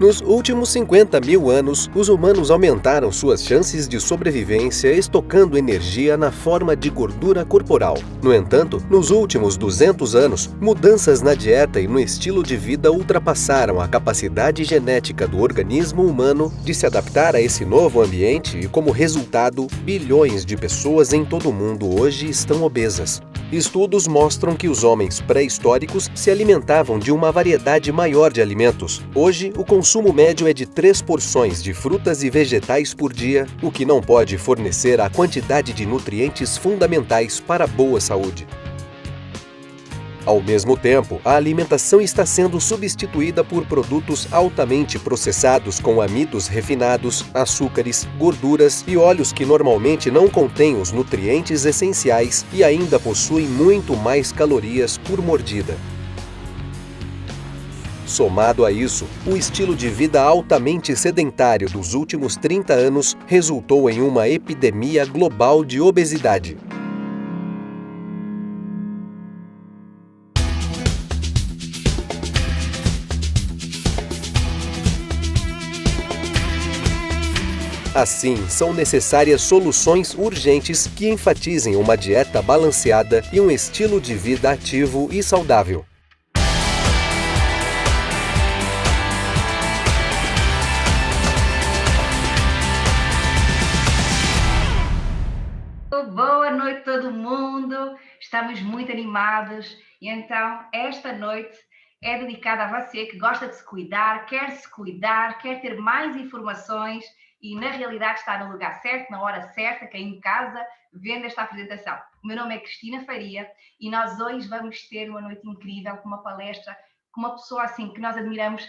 Nos últimos 50 mil anos, os humanos aumentaram suas chances de sobrevivência estocando energia na forma de gordura corporal. No entanto, nos últimos 200 anos, mudanças na dieta e no estilo de vida ultrapassaram a capacidade genética do organismo humano de se adaptar a esse novo ambiente e, como resultado, bilhões de pessoas em todo o mundo hoje estão obesas. Estudos mostram que os homens pré-históricos se alimentavam de uma variedade maior de alimentos. Hoje, o consumo médio é de 3 porções de frutas e vegetais por dia, o que não pode fornecer a quantidade de nutrientes fundamentais para a boa saúde. Ao mesmo tempo, a alimentação está sendo substituída por produtos altamente processados com amidos refinados, açúcares, gorduras e óleos que normalmente não contêm os nutrientes essenciais e ainda possuem muito mais calorias por mordida. Somado a isso, o estilo de vida altamente sedentário dos últimos 30 anos resultou em uma epidemia global de obesidade. Assim, são necessárias soluções urgentes que enfatizem uma dieta balanceada e um estilo de vida ativo e saudável. Boa noite todo mundo, estamos muito animados e então esta noite é dedicada a você que gosta de se cuidar, quer ter mais informações e na realidade está no lugar certo, na hora certa, que é em casa, vendo esta apresentação. O meu nome é Cristina Faria e nós hoje vamos ter uma noite incrível com uma palestra com uma pessoa assim que nós admiramos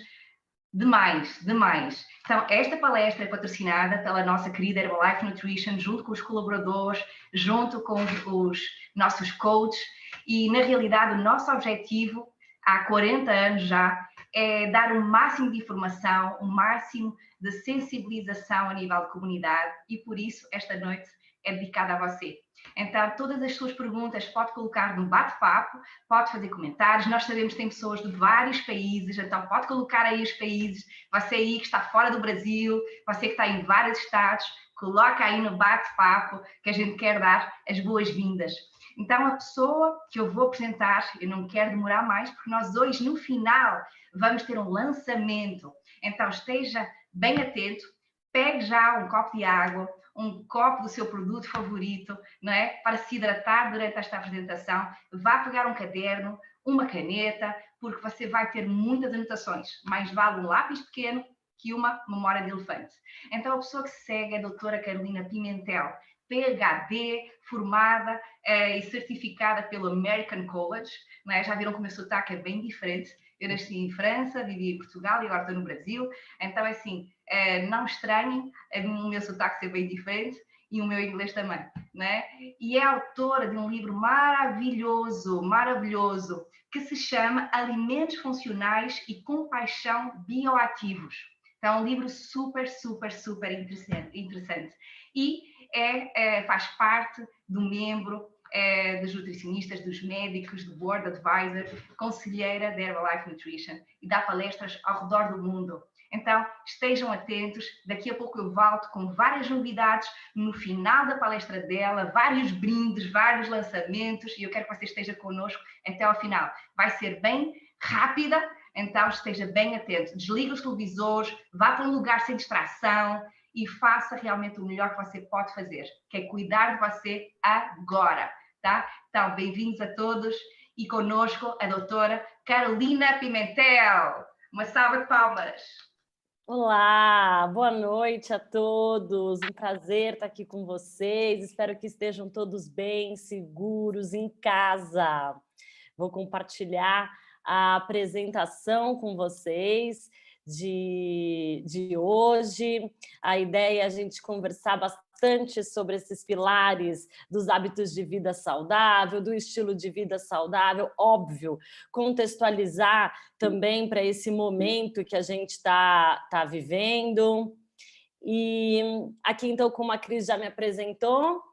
demais, demais. Então, esta palestra é patrocinada pela nossa querida Herbalife Nutrition, junto com os colaboradores, junto com os nossos coaches, e na realidade o nosso objetivo, há 40 anos já, é dar o máximo de informação, o máximo de sensibilização a nível de comunidade, e por isso esta noite é dedicada a você. Então, todas as suas perguntas pode colocar no bate-papo, pode fazer comentários. Nós sabemos que tem pessoas de vários países, então pode colocar aí os países. Você aí que está fora do Brasil, você que está em vários estados, coloca aí no bate-papo que a gente quer dar as boas-vindas. Então, a pessoa que eu vou apresentar, eu não quero demorar mais, porque nós hoje, no final, vamos ter um lançamento. Então, esteja bem atento, pegue já um copo de água, um copo do seu produto favorito, não é? Para se hidratar durante esta apresentação. Vá pegar um caderno, uma caneta, porque você vai ter muitas anotações. Mais vale um lápis pequeno que uma memória de elefante. Então, a pessoa que segue é a doutora Carolina Pimentel, PhD, formada e certificada pelo American College, não é? Já viram como o meu sotaque é bem diferente. Eu nasci em França, vivi em Portugal e agora estou no Brasil. Então, é assim, não estranhem o meu sotaque ser bem diferente e o meu inglês também, né? E é autora de um livro maravilhoso, maravilhoso, que se chama Alimentos Funcionais e Compaixão Bioativos. Então, é um livro super, super, super interessante. E faz parte do membro dos nutricionistas, dos médicos, do Board Advisor, conselheira da Herbalife Nutrition e dá palestras ao redor do mundo. Então, estejam atentos, daqui a pouco eu volto com várias novidades no final da palestra dela, vários brindes, vários lançamentos e eu quero que você esteja connosco até ao final. Vai ser bem rápida, então esteja bem atento. Desligue os televisores, vá para um lugar sem distração e faça realmente o melhor que você pode fazer, que é cuidar de você agora, tá? Então, bem-vindos a todos e conosco a doutora Carolina Pimentel. Uma salva de palmas. Olá, boa noite a todos. Um prazer estar aqui com vocês. Espero que estejam todos bem, seguros, em casa. Vou compartilhar a apresentação com vocês de hoje. A ideia é a gente conversar bastante sobre esses pilares dos hábitos de vida saudável, do estilo de vida saudável, óbvio, contextualizar também para esse momento que a gente está vivendo. E aqui, então, como a Cris já me apresentou,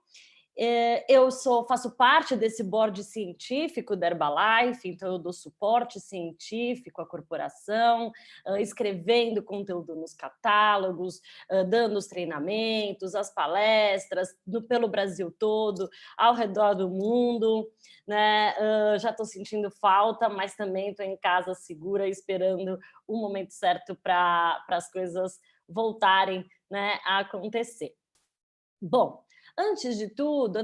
Faço parte desse board científico da Herbalife, então eu dou suporte científico à corporação, escrevendo conteúdo nos catálogos, dando os treinamentos, as palestras pelo Brasil todo, ao redor do mundo, né? Já estou sentindo falta, mas também estou em casa segura, esperando o momento certo para as coisas voltarem, né, a acontecer. Bom, antes de tudo,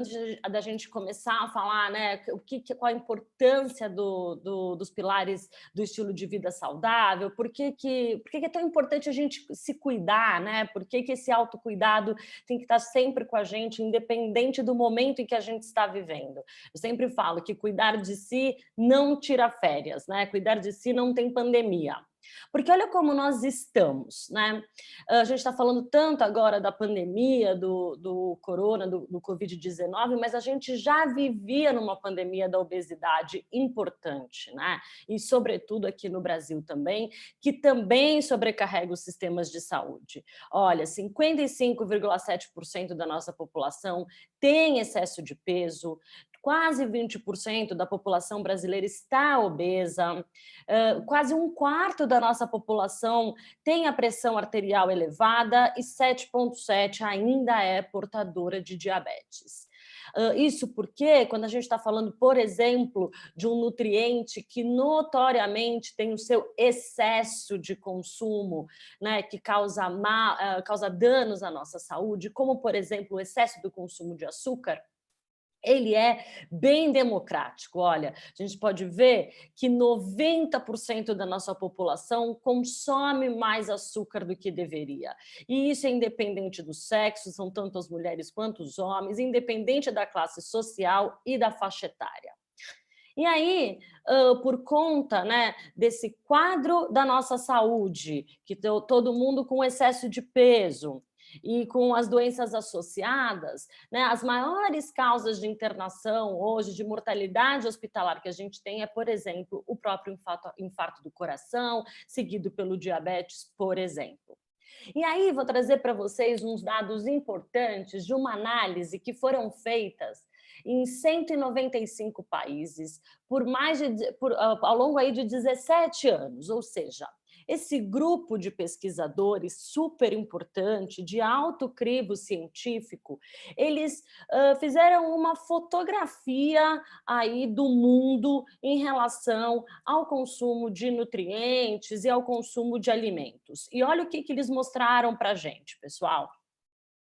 da gente começar a falar, né, qual a importância dos pilares do estilo de vida saudável, por que é tão importante a gente se cuidar, né? Por que esse autocuidado tem que estar sempre com a gente, independente do momento em que a gente está vivendo? Eu sempre falo que cuidar de si não tira férias, né? Cuidar de si não tem pandemia. Porque olha como nós estamos, né? A gente está falando tanto agora da pandemia, do corona, do Covid-19, mas a gente já vivia numa pandemia da obesidade importante, né? E, sobretudo, aqui no Brasil também, que também sobrecarrega os sistemas de saúde. Olha, 55,7% da nossa população tem excesso de peso, quase 20% da população brasileira está obesa, quase um quarto da nossa população tem a pressão arterial elevada e 7,7% ainda é portadora de diabetes. Isso porque, quando a gente está falando, por exemplo, de um nutriente que notoriamente tem o seu excesso de consumo, né, que causa danos à nossa saúde, como, por exemplo, o excesso do consumo de açúcar, ele é bem democrático. Olha, a gente pode ver que 90% da nossa população consome mais açúcar do que deveria. E isso é independente do sexo, são tanto as mulheres quanto os homens, independente da classe social e da faixa etária. E aí, por conta, né, desse quadro da nossa saúde, que todo mundo com excesso de peso, e com as doenças associadas, né, as maiores causas de internação hoje, de mortalidade hospitalar que a gente tem é, por exemplo, o próprio infarto do coração, seguido pelo diabetes, por exemplo. E aí vou trazer para vocês uns dados importantes de uma análise que foram feitas em 195 países ao longo aí de 17 anos, ou seja, esse grupo de pesquisadores super importante, de alto crivo científico, eles fizeram uma fotografia aí do mundo em relação ao consumo de nutrientes e ao consumo de alimentos. E olha o que eles mostraram para a gente, pessoal.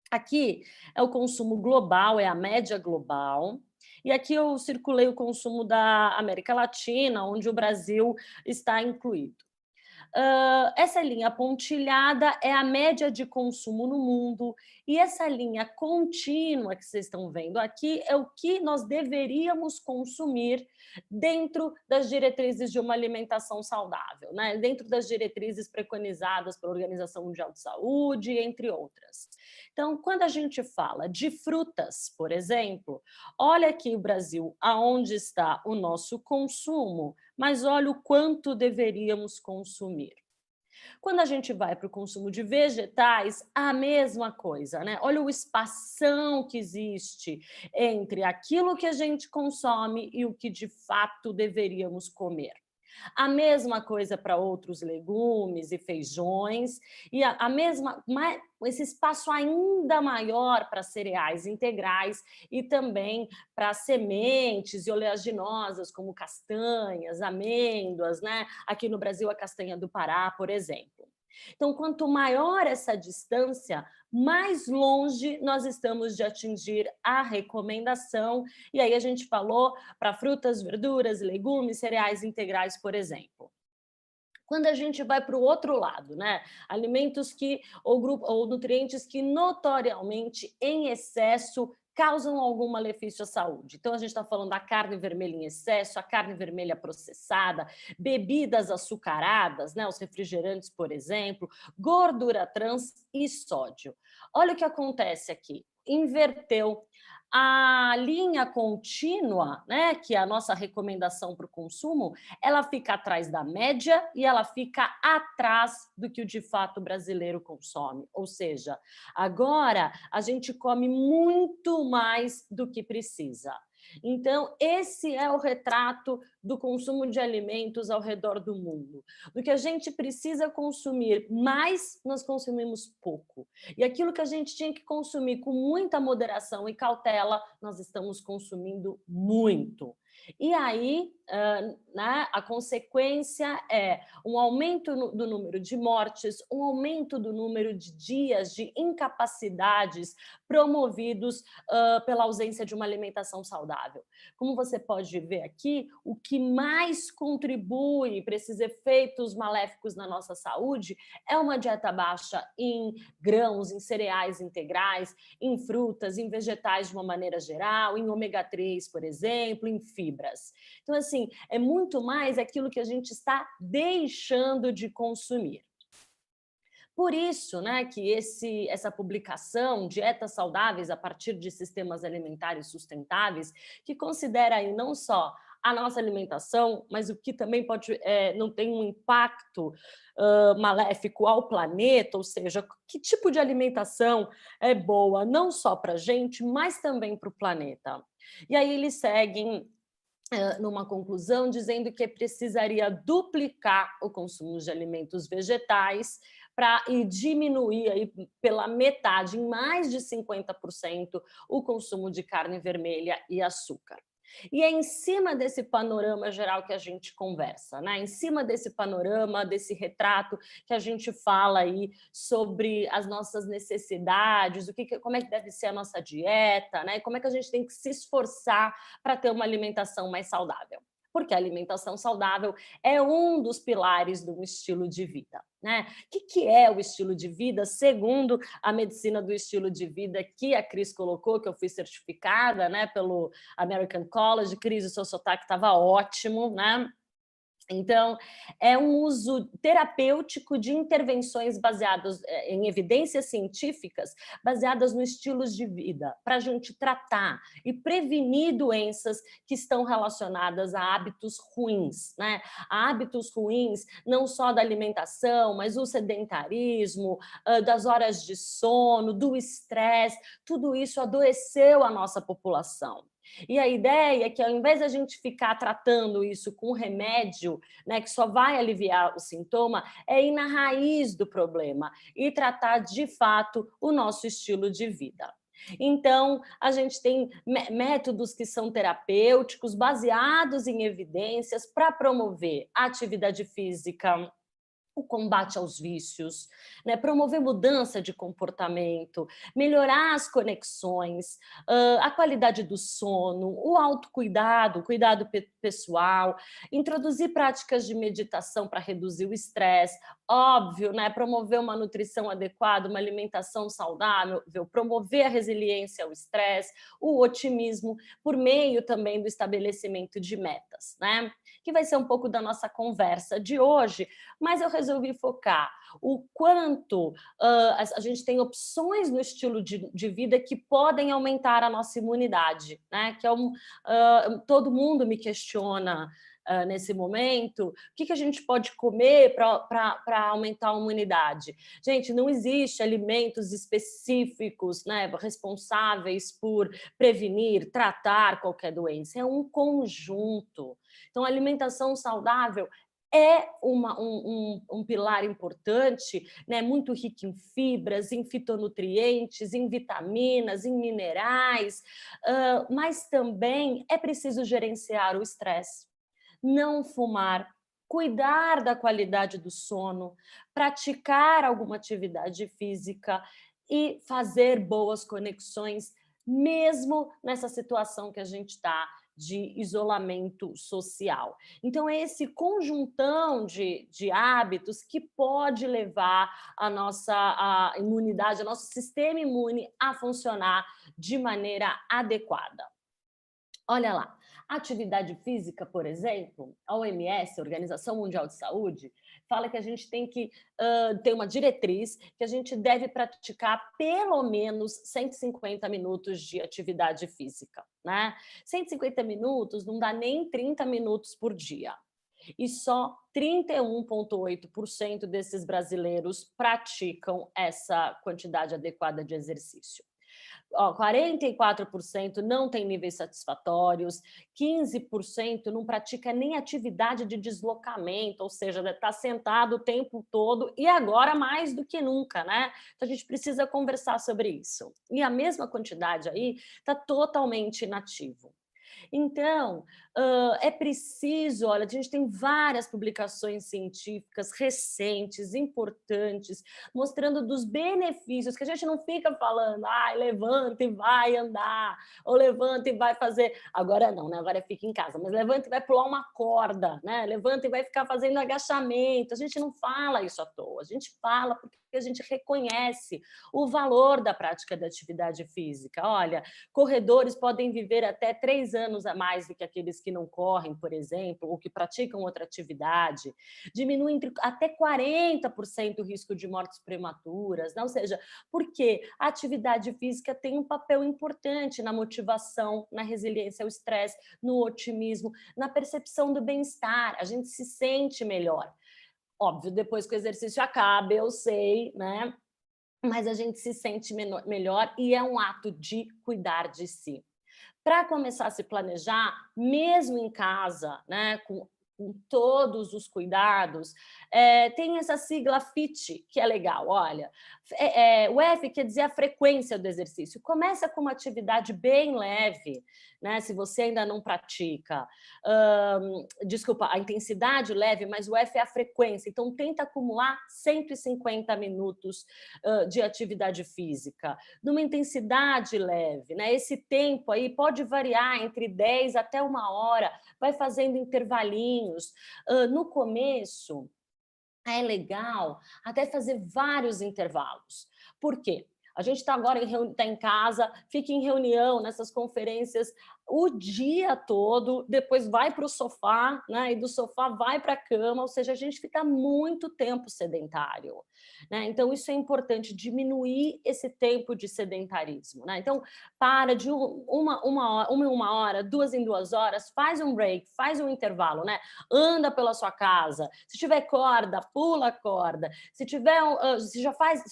Aqui é o consumo global, é a média global. E aqui eu circulei o consumo da América Latina, onde o Brasil está incluído. Essa linha pontilhada é a média de consumo no mundo, e essa linha contínua que vocês estão vendo aqui é o que nós deveríamos consumir dentro das diretrizes de uma alimentação saudável, né? Dentro das diretrizes preconizadas pela Organização Mundial de Saúde, entre outras. Então, quando a gente fala de frutas, por exemplo, olha aqui o Brasil, aonde está o nosso consumo, mas olha o quanto deveríamos consumir. Quando a gente vai para o consumo de vegetais, a mesma coisa, né? Olha o espação que existe entre aquilo que a gente consome e o que de fato deveríamos comer. A mesma coisa para outros legumes e feijões, e esse espaço ainda maior para cereais integrais e também para sementes e oleaginosas, como castanhas, amêndoas, né? Aqui no Brasil, a castanha do Pará, por exemplo. Então, quanto maior essa distância, mais longe nós estamos de atingir a recomendação. E aí a gente falou para frutas, verduras, legumes, cereais integrais, por exemplo. Quando a gente vai para o outro lado, né? Alimentos ou nutrientes que notoriamente em excesso causam algum malefício à saúde. Então, a gente está falando da carne vermelha em excesso, a carne vermelha processada, bebidas açucaradas, né, os refrigerantes, por exemplo, gordura trans e sódio. Olha o que acontece aqui. Inverteu. a linha contínua, né, que é a nossa recomendação para o consumo, ela fica atrás da média e ela fica atrás do que o de fato brasileiro consome. Ou seja, agora a gente come muito mais do que precisa. Então, esse é o retrato do consumo de alimentos ao redor do mundo. Do que a gente precisa consumir mais, nós consumimos pouco. E aquilo que a gente tinha que consumir com muita moderação e cautela, nós estamos consumindo muito. E aí, né, a consequência é um aumento do número de mortes, um aumento do número de dias de incapacidades promovidos pela ausência de uma alimentação saudável. Como você pode ver aqui, o que mais contribui para esses efeitos maléficos na nossa saúde é uma dieta baixa em grãos, em cereais integrais, em frutas, em vegetais de uma maneira geral, em ômega 3, por exemplo, em fibras. Então, assim, é muito mais aquilo que a gente está deixando de consumir. Por isso, né, que essa publicação, Dietas Saudáveis a partir de sistemas alimentares sustentáveis, que considera aí não só a nossa alimentação, mas o que também não tem um impacto maléfico ao planeta, ou seja, que tipo de alimentação é boa não só para a gente, mas também para o planeta. E aí eles seguem numa conclusão dizendo que precisaria duplicar o consumo de alimentos vegetais e diminuir aí pela metade, em mais de 50%, o consumo de carne vermelha e açúcar. E é em cima desse panorama geral que a gente conversa, né? Em cima desse panorama, desse retrato que a gente fala aí sobre as nossas necessidades, como é que deve ser a nossa dieta, né? Como é que a gente tem que se esforçar para ter uma alimentação mais saudável. Porque a alimentação saudável é um dos pilares de um estilo de vida, né? O que é o estilo de vida, segundo a medicina do estilo de vida que a Cris colocou, que eu fui certificada, né, pelo American College. Cris, o seu sotaque estava ótimo, né? Então, é um uso terapêutico de intervenções baseadas em evidências científicas, baseadas no estilos de vida, para a gente tratar e prevenir doenças que estão relacionadas a hábitos ruins, né? A hábitos ruins, não só da alimentação, mas o sedentarismo, das horas de sono, do estresse, tudo isso adoeceu a nossa população. E a ideia é que, ao invés de a gente ficar tratando isso com remédio, né, que só vai aliviar o sintoma, é ir na raiz do problema e tratar, de fato, o nosso estilo de vida. Então, a gente tem métodos que são terapêuticos, baseados em evidências, para promover a atividade física, o combate aos vícios, né? Promover mudança de comportamento, melhorar as conexões, a qualidade do sono, o autocuidado, o cuidado pessoal, introduzir práticas de meditação para reduzir o estresse, óbvio, né? Promover uma nutrição adequada, uma alimentação saudável, promover a resiliência ao estresse, o otimismo, por meio também do estabelecimento de metas, né? Que vai ser um pouco da nossa conversa de hoje, mas eu resolvi focar o quanto a gente tem opções no estilo de vida que podem aumentar a nossa imunidade, né? Que é todo mundo me questiona nesse momento, o que a gente pode comer para aumentar a imunidade? Gente, não existe alimentos específicos, né, responsáveis por prevenir, tratar qualquer doença, é um conjunto. Então, a alimentação saudável é um pilar importante, né, muito rico em fibras, em fitonutrientes, em vitaminas, em minerais, mas também é preciso gerenciar o estresse, não fumar, cuidar da qualidade do sono, praticar alguma atividade física e fazer boas conexões, mesmo nessa situação que a gente está de isolamento social. Então, é esse conjuntão de hábitos que pode levar a imunidade, o nosso sistema imune a funcionar de maneira adequada. Olha lá, a atividade física, por exemplo, a OMS, a Organização Mundial de Saúde, fala que a gente tem que ter uma diretriz, que a gente deve praticar pelo menos 150 minutos de atividade física, né? 150 minutos não dá nem 30 minutos por dia. E só 31,8% desses brasileiros praticam essa quantidade adequada de exercício. 44% não tem níveis satisfatórios, 15% não pratica nem atividade de deslocamento, ou seja, está sentado o tempo todo e agora mais do que nunca, né? Então a gente precisa conversar sobre isso. E a mesma quantidade aí está totalmente inativo. Então, é preciso, olha, a gente tem várias publicações científicas recentes, importantes, mostrando dos benefícios, que a gente não fica falando, levanta e vai andar, ou levanta e vai fazer, agora não, né? Agora fica em casa, mas levanta e vai pular uma corda, né? Levanta e vai ficar fazendo agachamento, a gente não fala isso à toa, a gente fala porque a gente reconhece o valor da prática da atividade física. Olha, corredores podem viver até 3 anos a mais do que aqueles que não correm, por exemplo, ou que praticam outra atividade. Diminui até 40% o risco de mortes prematuras, né? Ou seja, porque a atividade física tem um papel importante na motivação, na resiliência ao estresse, no otimismo, na percepção do bem-estar. A gente se sente melhor. Óbvio, depois que o exercício acaba, eu sei, né? Mas a gente se sente melhor e é um ato de cuidar de si. Para começar a se planejar, mesmo em casa, né, com todos os cuidados, tem essa sigla FIT, que é legal, olha. O F quer dizer a frequência do exercício. Começa com uma atividade bem leve, né, se você ainda não pratica. Desculpa, a intensidade leve, mas o F é a frequência. Então, tenta acumular 150 minutos de atividade física, numa intensidade leve, né? Esse tempo aí pode variar entre 10 até 1 hora, vai fazendo intervalinhos. No começo, é legal até fazer vários intervalos. Por quê? A gente está agora tá em casa, fica em reunião, nessas conferências, o dia todo, depois vai para o sofá, né? E do sofá vai para a cama, ou seja, a gente fica muito tempo sedentário, né? Então, isso é importante, diminuir esse tempo de sedentarismo, né? Então, para de uma hora, 2 em 2 horas, faz um break, faz um intervalo, né? Anda pela sua casa, se tiver corda, pula a corda, se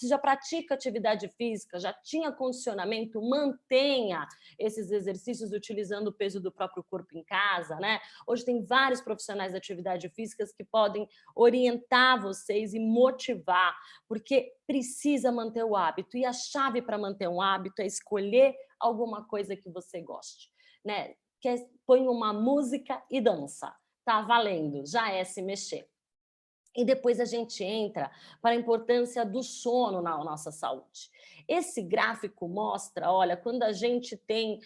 já pratica atividade física, já tinha condicionamento, mantenha esses exercícios utilizando o peso do próprio corpo em casa, né? Hoje tem vários profissionais de atividade física que podem orientar vocês e motivar, porque precisa manter o hábito. E a chave para manter um hábito é escolher alguma coisa que você goste, né? Põe uma música e dança. Tá valendo, já é se mexer. E depois a gente entra para a importância do sono na nossa saúde. Esse gráfico mostra, olha, quando a gente tem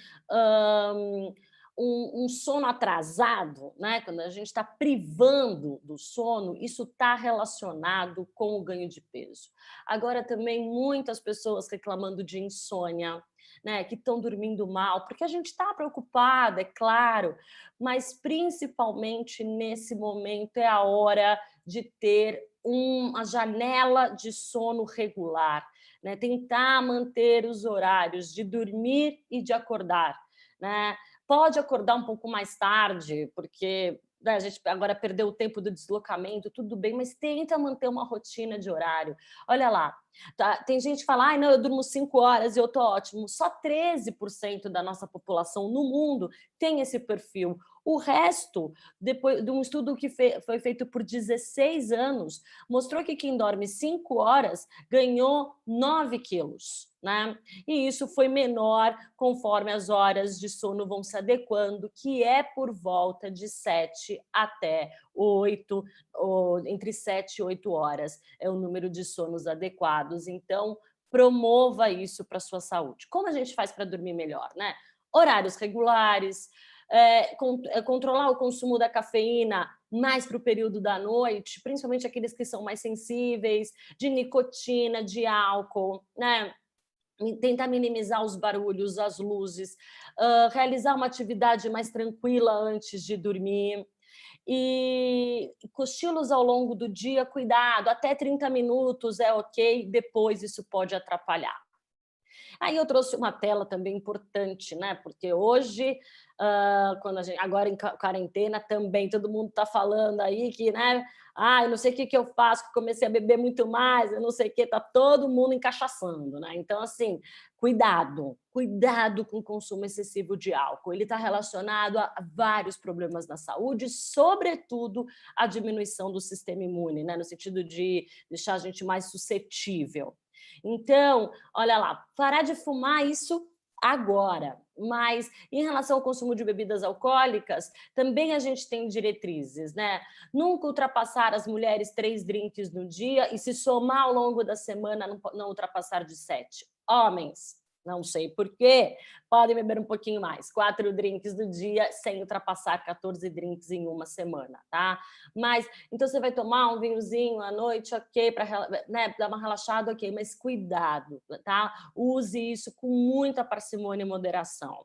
um sono atrasado, né? Quando a gente está privando do sono, isso está relacionado com o ganho de peso. Agora também muitas pessoas reclamando de insônia, né, que estão dormindo mal, porque a gente está preocupada, é claro, mas principalmente nesse momento é a hora de ter uma janela de sono regular, né? Tentar manter os horários de dormir e de acordar, né? Pode acordar um pouco mais tarde, porque a gente agora perdeu o tempo do deslocamento, tudo bem, mas tenta manter uma rotina de horário. Olha lá, tá? Tem gente que fala, não, eu durmo 5 horas e eu tô ótimo. Só 13% da nossa população no mundo tem esse perfil. O resto, depois de um estudo que foi feito por 16 anos, mostrou que quem dorme 5 horas ganhou 9 quilos, né? E isso foi menor conforme as horas de sono vão se adequando, que é por volta de 7 até 8, ou entre 7 e 8 horas é o número de sonos adequados. Então, promova isso para a sua saúde. Como a gente faz para dormir melhor, né? Horários regulares, controlar o consumo da cafeína mais para o período da noite, principalmente aqueles que são mais sensíveis, de nicotina, de álcool, né? Tentar minimizar os barulhos, as luzes, realizar uma atividade mais tranquila antes de dormir. E cochilos ao longo do dia, cuidado, até 30 minutos é ok, depois isso pode atrapalhar. Aí eu trouxe uma tela também importante, né? Porque hoje, quando a gente, agora em quarentena também, todo mundo está falando aí que, né? Ah, eu não sei o que que eu faço, que comecei a beber muito mais, eu não sei o que, tá todo mundo encaixaçando, né? Então, assim, cuidado com o consumo excessivo de álcool. Ele está relacionado a vários problemas na saúde, sobretudo a diminuição do sistema imune, né? No sentido de deixar a gente mais suscetível. Então, olha lá, parar de fumar isso agora. Mas em relação ao consumo de bebidas alcoólicas, também a gente tem diretrizes, né? Nunca ultrapassar as mulheres 3 drinks no dia e se somar ao longo da semana, não ultrapassar de 7. Homens, não sei por quê, podem beber um pouquinho mais, 4 drinks no dia sem ultrapassar 14 drinks em uma semana, tá? Mas então você vai tomar um vinhozinho à noite, ok, para, né, dar uma relaxada, ok, mas cuidado, tá? Use isso com muita parcimônia e moderação.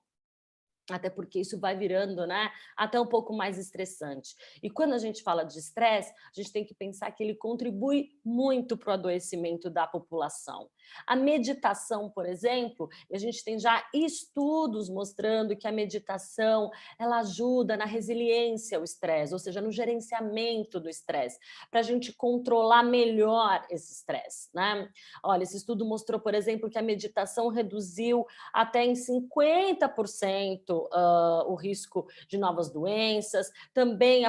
Até porque isso vai virando, né, até um pouco mais estressante. E quando a gente fala de estresse, a gente tem que pensar que ele contribui muito para o adoecimento da população. A meditação, por exemplo, a gente tem já estudos mostrando que a meditação ela ajuda na resiliência ao estresse, ou seja, no gerenciamento do estresse, para a gente controlar melhor esse estresse, né? Olha, esse estudo mostrou, por exemplo, que a meditação reduziu até em 50% o risco de novas doenças, também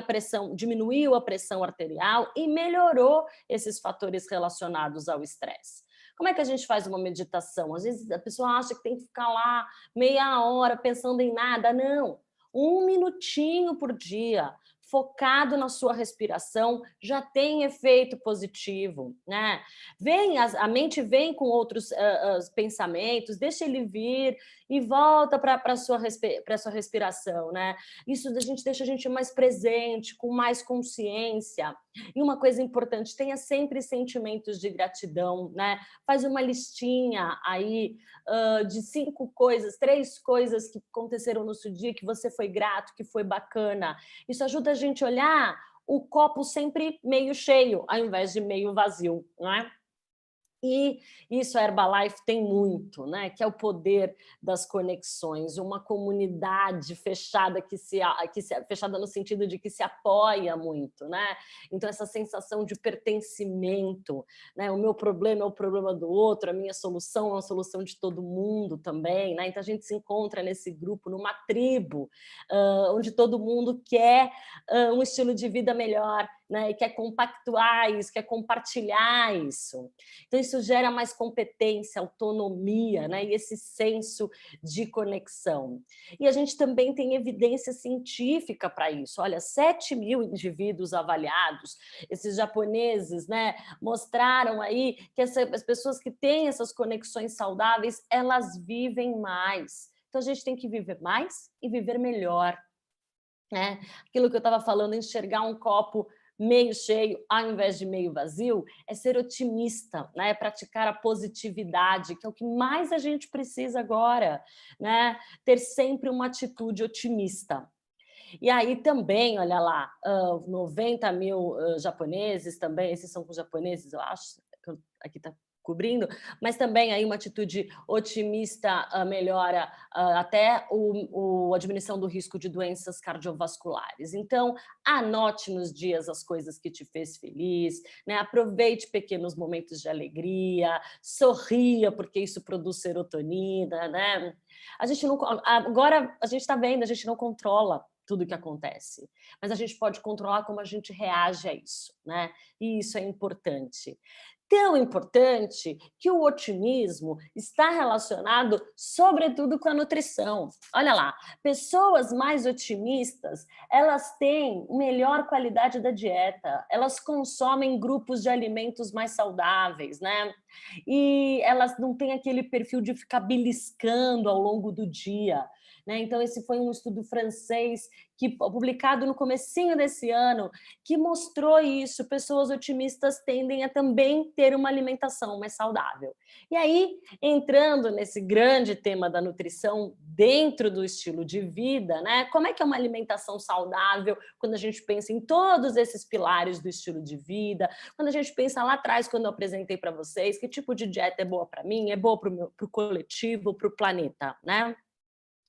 diminuiu a pressão arterial e melhorou esses fatores relacionados ao estresse. Como é que a gente faz uma meditação? Às vezes a pessoa acha que tem que ficar lá meia hora pensando em nada. Não, 1 minutinho por dia, focado na sua respiração, já tem efeito positivo, né? A mente vem com outros pensamentos, deixa ele vir e volta para a sua respiração, né? Isso deixa a gente mais presente, com mais consciência. E uma coisa importante, tenha sempre sentimentos de gratidão, né? Faz uma listinha aí de 5 coisas, 3 coisas que aconteceram no seu dia, que você foi grato, que foi bacana. Isso ajuda a gente a olhar o copo sempre meio cheio, ao invés de meio vazio, não é? E isso a Herbalife tem muito, né? Que é o poder das conexões, uma comunidade fechada fechada no sentido de que se apoia muito, né? Então essa sensação de pertencimento, né? O meu problema é o problema do outro, a minha solução é a solução de todo mundo também, né? Então a gente se encontra nesse grupo, numa tribo, onde todo mundo quer um estilo de vida melhor, né? E quer compactuar isso, quer compartilhar isso. Então, isso gera mais competência, autonomia, né? E esse senso de conexão. E a gente também tem evidência científica para isso. Olha, 7 mil indivíduos avaliados, esses japoneses, né, mostraram aí que as pessoas que têm essas conexões saudáveis, elas vivem mais. Então, a gente tem que viver mais e viver melhor. Né? Aquilo que eu estava falando, enxergar um copo meio cheio ao invés de meio vazio, é ser otimista, né? É praticar a positividade, que é o que mais a gente precisa agora, né? Ter sempre uma atitude otimista. E aí também, olha lá, 90 mil japoneses também, esses são com japoneses, eu acho, aqui está cobrindo, mas também aí uma atitude otimista melhora até a diminuição do risco de doenças cardiovasculares. Então, anote nos dias as coisas que te fez feliz, né? Aproveite pequenos momentos de alegria, sorria, porque isso produz serotonina, né? Agora a gente está vendo, a gente não controla tudo o que acontece, mas a gente pode controlar como a gente reage a isso, né? E isso é importante. Tão importante que o otimismo está relacionado, sobretudo, com a nutrição. Olha lá, pessoas mais otimistas, elas têm melhor qualidade da dieta, elas consomem grupos de alimentos mais saudáveis, né? E elas não têm aquele perfil de ficar beliscando ao longo do dia. né? Então, esse foi um estudo francês publicado no comecinho desse ano, que mostrou isso. Pessoas otimistas tendem a também ter uma alimentação mais saudável. E aí, entrando nesse grande tema da nutrição dentro do estilo de vida, né? Como é que é uma alimentação saudável quando a gente pensa em todos esses pilares do estilo de vida, quando a gente pensa lá atrás, quando eu apresentei para vocês, que tipo de dieta é boa para mim, é boa para o coletivo, para o planeta, né?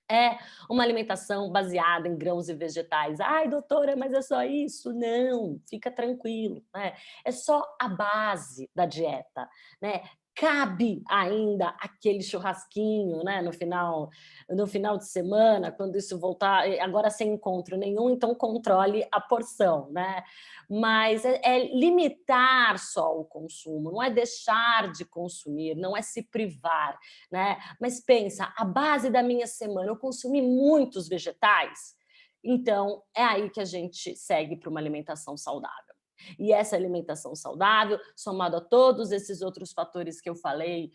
É uma alimentação baseada em grãos e vegetais. Ai, doutora, mas é só isso? Não, fica tranquilo, né? É só a base da dieta, né? Cabe ainda aquele churrasquinho, né? No final de semana, quando isso voltar, agora sem encontro nenhum, então controle a porção, né? Mas é limitar só o consumo, não é deixar de consumir, não é se privar, né? Mas pensa, a base da minha semana, eu consumi muitos vegetais, então é aí que a gente segue para uma alimentação saudável. E essa alimentação saudável, somado a todos esses outros fatores que eu falei,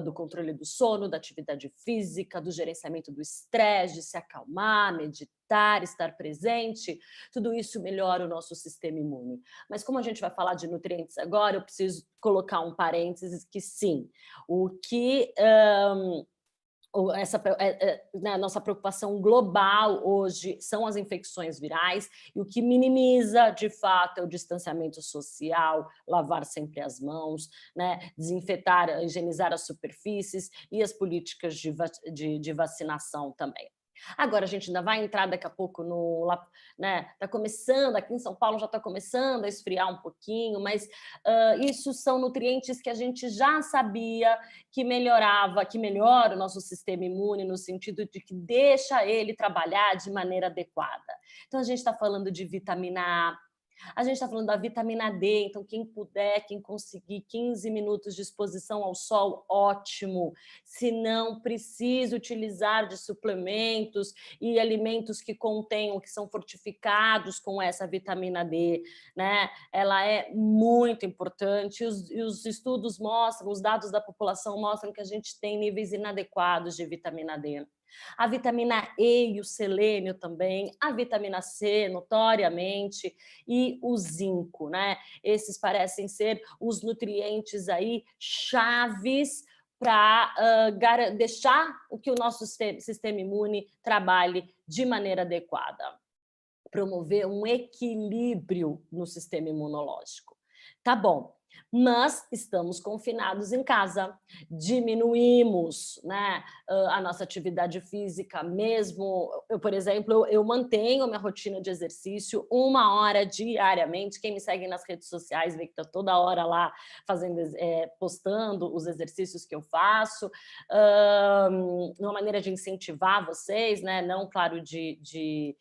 do controle do sono, da atividade física, do gerenciamento do estresse, de se acalmar, meditar, estar presente, tudo isso melhora o nosso sistema imune. Mas como a gente vai falar de nutrientes agora, eu preciso colocar um parênteses que sim, o que né, a nossa preocupação global hoje são as infecções virais, e o que minimiza, de fato, é o distanciamento social, lavar sempre as mãos, né, desinfetar, higienizar as superfícies e as políticas de vacinação também. Agora, a gente ainda vai entrar daqui a pouco né, está começando, aqui em São Paulo já está começando a esfriar um pouquinho, mas isso são nutrientes que a gente já sabia que melhora o nosso sistema imune, no sentido de que deixa ele trabalhar de maneira adequada. Então, a gente está falando de vitamina A gente está falando da vitamina D, então quem puder, quem conseguir 15 minutos de exposição ao sol, ótimo. Se não, precisa utilizar de suplementos e alimentos que contenham, que são fortificados com essa vitamina D, né? Ela é muito importante e os estudos mostram, os dados da população mostram que a gente tem níveis inadequados de vitamina D. A vitamina E e o selênio também, a vitamina C, notoriamente, e o zinco, né? Esses parecem ser os nutrientes aí chaves para deixar que o nosso sistema imune trabalhe de maneira adequada, promover um equilíbrio no sistema imunológico. Tá bom, mas estamos confinados em casa, diminuímos, né, a nossa atividade física mesmo. Eu, por exemplo, eu mantenho a minha rotina de exercício 1 hora diariamente. Quem me segue nas redes sociais vê que estou toda hora lá postando os exercícios que eu faço, uma maneira de incentivar vocês, né, não, claro, de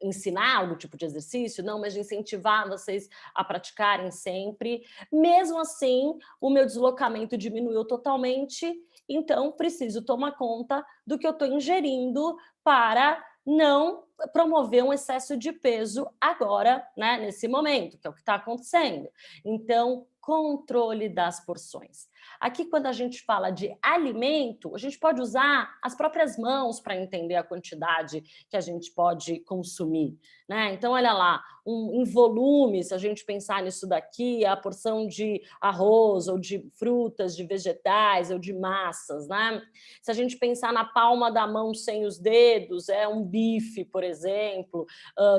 ensinar algum tipo de exercício, não, mas de incentivar vocês a praticarem sempre. Mesmo assim, o meu deslocamento diminuiu totalmente, então preciso tomar conta do que eu estou ingerindo para não promover um excesso de peso agora, né, nesse momento, que é o que está acontecendo. Então, controle das porções. Aqui, quando a gente fala de alimento, a gente pode usar as próprias mãos para entender a quantidade que a gente pode consumir, né? Então, olha lá, em volume, se a gente pensar nisso daqui, a porção de arroz, ou de frutas, de vegetais, ou de massas, né? Se a gente pensar na palma da mão sem os dedos, é um bife, por exemplo,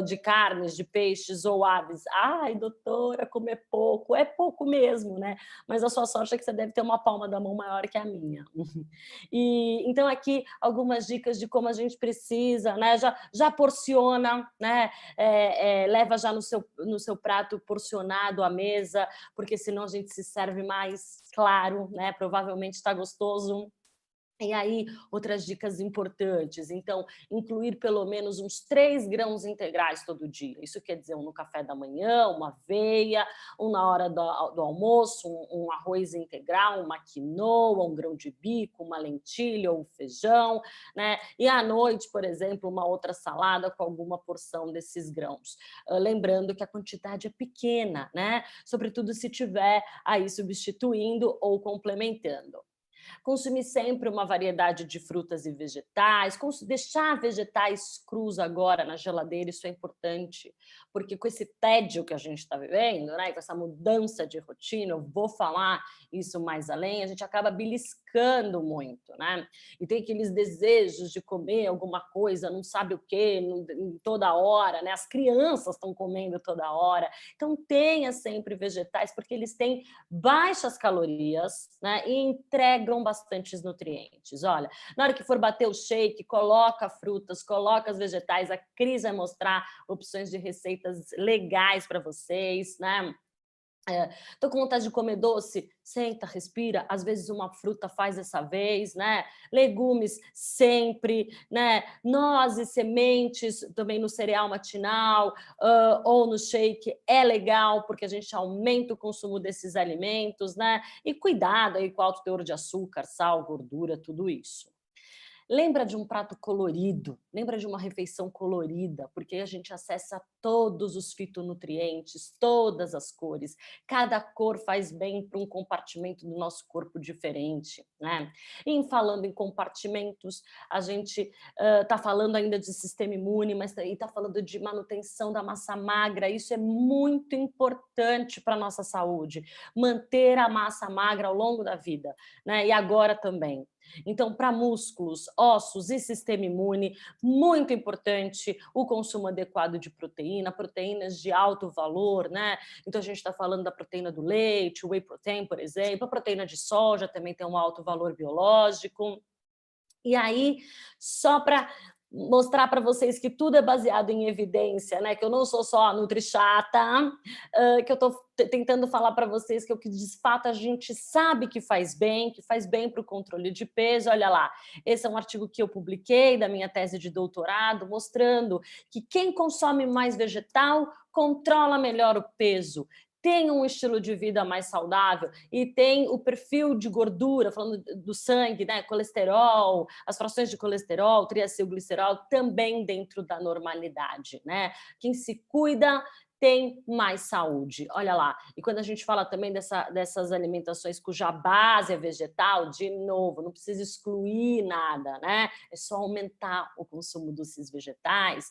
de carnes, de peixes ou aves. Ai, doutora, como é pouco mesmo, né? Mas a sua sorte é que você deve ter uma palma da mão maior que a minha. E então aqui algumas dicas de como a gente precisa, né? Já porciona, né? Leva já no seu prato porcionado à mesa, porque senão a gente se serve mais, claro, né? Provavelmente está gostoso. E aí, outras dicas importantes. Então, incluir pelo menos uns 3 grãos integrais todo dia. Isso quer dizer no café da manhã, uma aveia, na hora do almoço, um arroz integral, uma quinoa, um grão de bico, uma lentilha ou feijão, né? E à noite, por exemplo, uma outra salada com alguma porção desses grãos. Lembrando que a quantidade é pequena, né? Sobretudo se tiver aí substituindo ou complementando. Consumir sempre uma variedade de frutas e vegetais, deixar vegetais crus agora na geladeira, isso é importante, porque com esse tédio que a gente está vivendo, né, com essa mudança de rotina, eu vou falar isso mais além, a gente acaba beliscando muito, né? E tem aqueles desejos de comer alguma coisa, não sabe o quê, toda hora, né? As crianças estão comendo toda hora. Então tenha sempre vegetais, porque eles têm baixas calorias, né, e entregam bastantes nutrientes. Olha, na hora que for bater o shake, coloca frutas, coloca os vegetais, a Cris vai mostrar opções de receitas legais para vocês, né? Tô com vontade de comer doce, senta, respira, às vezes uma fruta faz dessa vez, né? Legumes sempre, né? Nozes, sementes, também no cereal matinal, ou no shake, é legal, porque a gente aumenta o consumo desses alimentos, né? E cuidado aí com o alto teor de açúcar, sal, gordura, tudo isso. Lembra de um prato colorido, lembra de uma refeição colorida, porque a gente acessa todos os fitonutrientes, todas as cores. Cada cor faz bem para um compartimento do nosso corpo diferente, né? E falando em compartimentos, a gente está falando ainda de sistema imune, mas está falando de manutenção da massa magra. Isso é muito importante para a nossa saúde, manter a massa magra ao longo da vida, né? E agora também. Então, para músculos, ossos e sistema imune, muito importante o consumo adequado de proteína, proteínas de alto valor, né? Então, a gente está falando da proteína do leite, o whey protein, por exemplo, a proteína de soja também tem um alto valor biológico. E aí, só para mostrar para vocês que tudo é baseado em evidência, né? Que eu não sou só nutrichata, que eu estou tentando falar para vocês que o que de fato a gente sabe que faz bem para o controle de peso. Olha lá, esse é um artigo que eu publiquei da minha tese de doutorado, mostrando que quem consome mais vegetal controla melhor o peso, tem um estilo de vida mais saudável e tem o perfil de gordura, falando do sangue, né, colesterol, as frações de colesterol, triacilglicerol, também dentro da normalidade, né? Quem se cuida tem mais saúde, olha lá. E quando a gente fala também dessas alimentações cuja base é vegetal, de novo, não precisa excluir nada, né? É só aumentar o consumo desses vegetais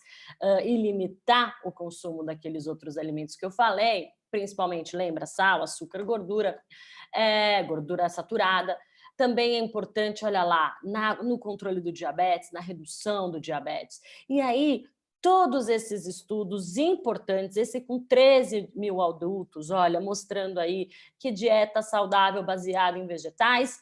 e limitar o consumo daqueles outros alimentos que eu falei, principalmente, lembra, sal, açúcar, gordura, gordura saturada. Também é importante, olha lá, no controle do diabetes, na redução do diabetes. E aí, todos esses estudos importantes, esse com 13 mil adultos, olha, mostrando aí que dieta saudável baseada em vegetais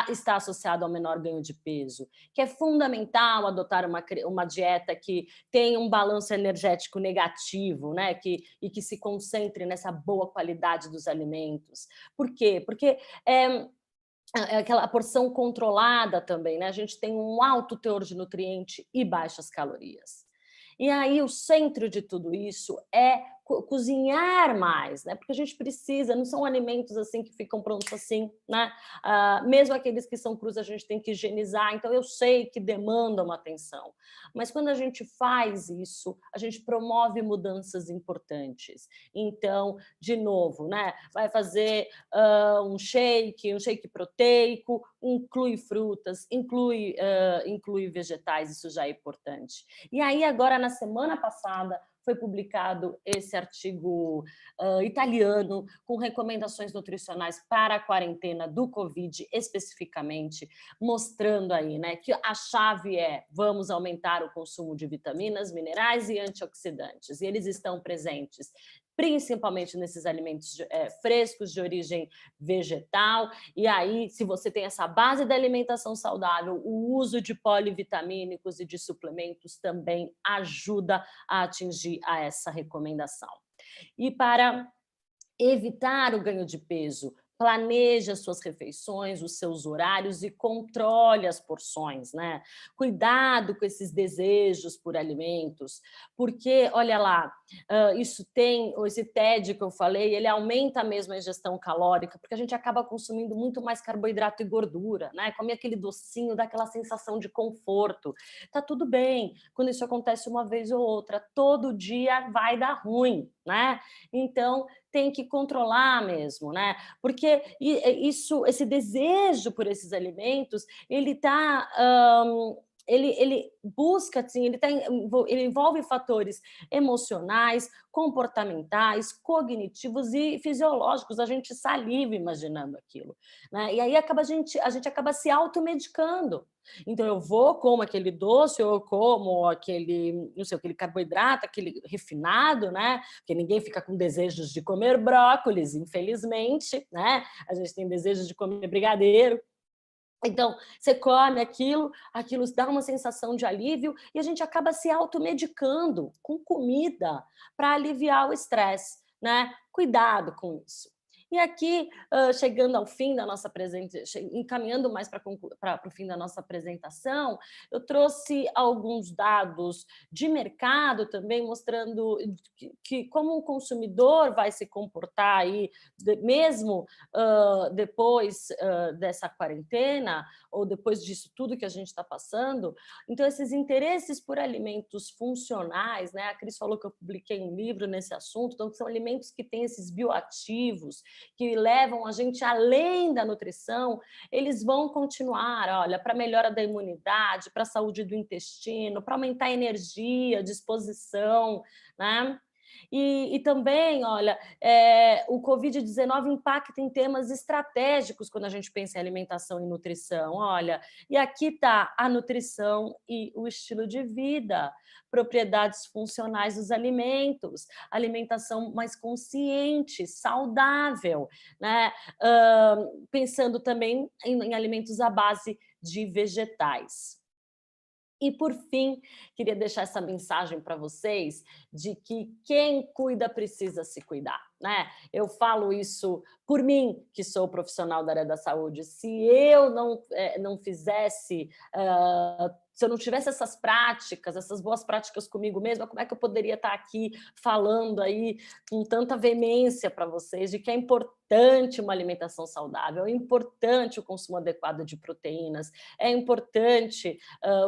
está associado ao menor ganho de peso, que é fundamental adotar uma dieta que tenha um balanço energético negativo, né? E que se concentre nessa boa qualidade dos alimentos. Por quê? Porque é aquela porção controlada também, né? A gente tem um alto teor de nutriente e baixas calorias. E aí o centro de tudo isso é cozinhar mais, né? Porque a gente precisa, não são alimentos assim que ficam prontos assim, né? Mesmo aqueles que são crus a gente tem que higienizar, então eu sei que demanda uma atenção. Mas quando a gente faz isso, a gente promove mudanças importantes. Então, de novo, né? Vai fazer um shake proteico, inclui frutas, inclui vegetais, isso já é importante. E aí agora, na semana passada, foi publicado esse artigo italiano com recomendações nutricionais para a quarentena do Covid, especificamente, mostrando aí, né, que a chave é vamos aumentar o consumo de vitaminas, minerais e antioxidantes. E eles estão presentes principalmente nesses alimentos frescos de origem vegetal. E aí, se você tem essa base da alimentação saudável, o uso de polivitamínicos e de suplementos também ajuda a atingir essa recomendação. E para evitar o ganho de peso, planeje as suas refeições, os seus horários e controle as porções, né? Cuidado com esses desejos por alimentos, porque, olha lá, esse TED que eu falei, ele aumenta mesmo a ingestão calórica, porque a gente acaba consumindo muito mais carboidrato e gordura, né? Comer aquele docinho, dá aquela sensação de conforto. Tá tudo bem, quando isso acontece uma vez ou outra, todo dia vai dar ruim. né? Então, tem que controlar mesmo, né? Porque esse desejo por esses alimentos, ele tá, ele busca, assim, ele envolve fatores emocionais, comportamentais, cognitivos e fisiológicos. A gente saliva imaginando aquilo, né? E aí a gente acaba se automedicando. Então eu vou, como aquele doce, ou eu como aquele, não sei, aquele carboidrato, aquele refinado, né? Porque ninguém fica com desejos de comer brócolis, infelizmente, né? A gente tem desejos de comer brigadeiro. Então, você come aquilo, aquilo dá uma sensação de alívio e a gente acaba se automedicando com comida para aliviar o estresse, né? Cuidado com isso. E aqui, chegando ao fim da nossa apresentação, encaminhando mais para o fim da nossa apresentação, eu trouxe alguns dados de mercado também, mostrando que como o consumidor vai se comportar aí, mesmo depois dessa quarentena, ou depois disso tudo que a gente está passando. Então, esses interesses por alimentos funcionais, né? A Cris falou que eu publiquei um livro nesse assunto, então são alimentos que têm esses bioativos, que levam a gente além da nutrição, eles vão continuar, olha, para melhora da imunidade, para a saúde do intestino, para aumentar a energia, disposição, né? E também, olha, o Covid-19 impacta em temas estratégicos quando a gente pensa em alimentação e nutrição. Olha, e aqui está a nutrição e o estilo de vida, propriedades funcionais dos alimentos, alimentação mais consciente, saudável, né? Pensando também em alimentos à base de vegetais. E, por fim, queria deixar essa mensagem para vocês de que quem cuida precisa se cuidar, né? Eu falo isso por mim, que sou profissional da área da saúde. Se eu não fizesse, se eu não tivesse essas práticas, essas boas práticas comigo mesma, como é que eu poderia estar aqui falando aí com tanta veemência para vocês de que é importante uma alimentação saudável, é importante o consumo adequado de proteínas, é importante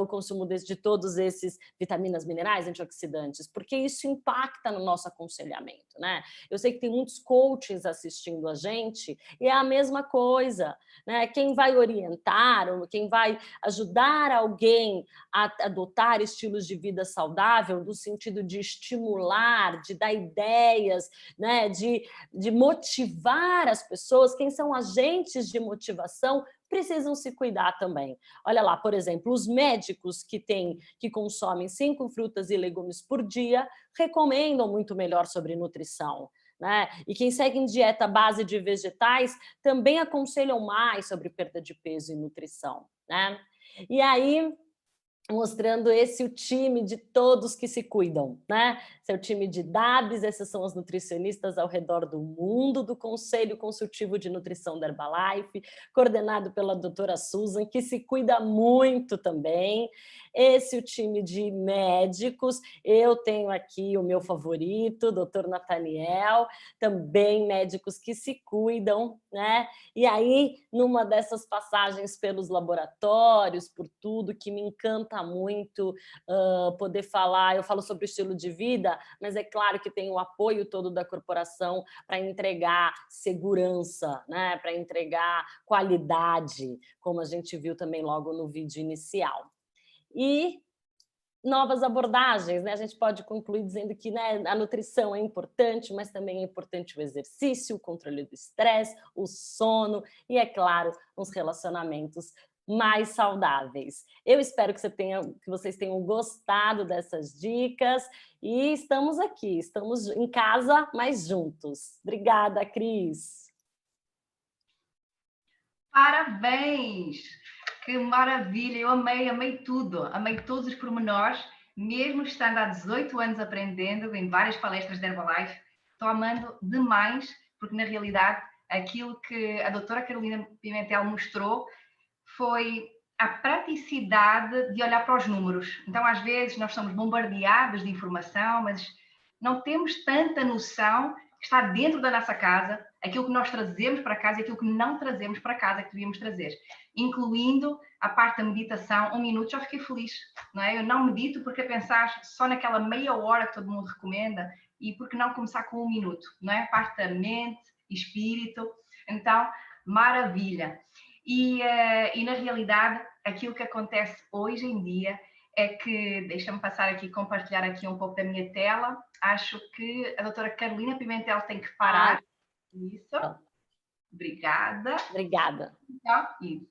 o consumo de todos esses vitaminas, minerais, antioxidantes, porque isso impacta no nosso aconselhamento, né? Eu sei que tem muitos coaches assistindo a gente e é a mesma coisa, né? Quem vai orientar, ou quem vai ajudar alguém a adotar estilos de vida saudável, no sentido de estimular, de dar ideias, né? de motivar as pessoas, quem são agentes de motivação, precisam se cuidar também. Olha lá, por exemplo, os médicos que consomem 5 frutas e legumes por dia recomendam muito melhor sobre nutrição, né? E quem segue em dieta à base de vegetais também aconselham mais sobre perda de peso e nutrição, né? E aí, mostrando o time de todos que se cuidam, né? Esse é o time de Dabs, essas são as nutricionistas ao redor do mundo do Conselho Consultivo de Nutrição da Herbalife, coordenado pela doutora Susan, que se cuida muito também. Esse é o time de médicos, eu tenho aqui o meu favorito, o doutor Nathaniel, também médicos que se cuidam, né? E aí, numa dessas passagens pelos laboratórios, por tudo, que me encanta muito poder falar, eu falo sobre o estilo de vida, mas é claro que tem o apoio todo da corporação para entregar segurança, né? Para entregar qualidade, como a gente viu também logo no vídeo inicial. E novas abordagens, né? A gente pode concluir dizendo que, né, a nutrição é importante, mas também é importante o exercício, o controle do estresse, o sono e, é claro, os relacionamentos mais saudáveis. Eu espero que vocês tenham gostado dessas dicas e estamos aqui, estamos em casa, mas juntos. Obrigada, Cris. Parabéns! Que maravilha! Eu amei tudo, amei todos os pormenores, mesmo estando há 18 anos aprendendo em várias palestras da Herbalife, estou amando demais, porque na realidade aquilo que a doutora Carolina Pimentel mostrou foi a praticidade de olhar para os números. Então, às vezes, nós somos bombardeados de informação, mas não temos tanta noção que está dentro da nossa casa aquilo que nós trazemos para casa e aquilo que não trazemos para casa que devíamos trazer, incluindo a parte da meditação. 1 minuto já fiquei feliz, não é? Eu não medito porque a pensar só naquela meia hora que todo mundo recomenda, e por que não começar com 1 minuto, não é? A parte da mente, espírito, então, maravilha. E na realidade, aquilo que acontece hoje em dia é que, deixa-me passar aqui, compartilhar aqui um pouco da minha tela, acho que a doutora Carolina Pimentel tem que parar. Isso. Obrigada. Obrigada. Então, isso.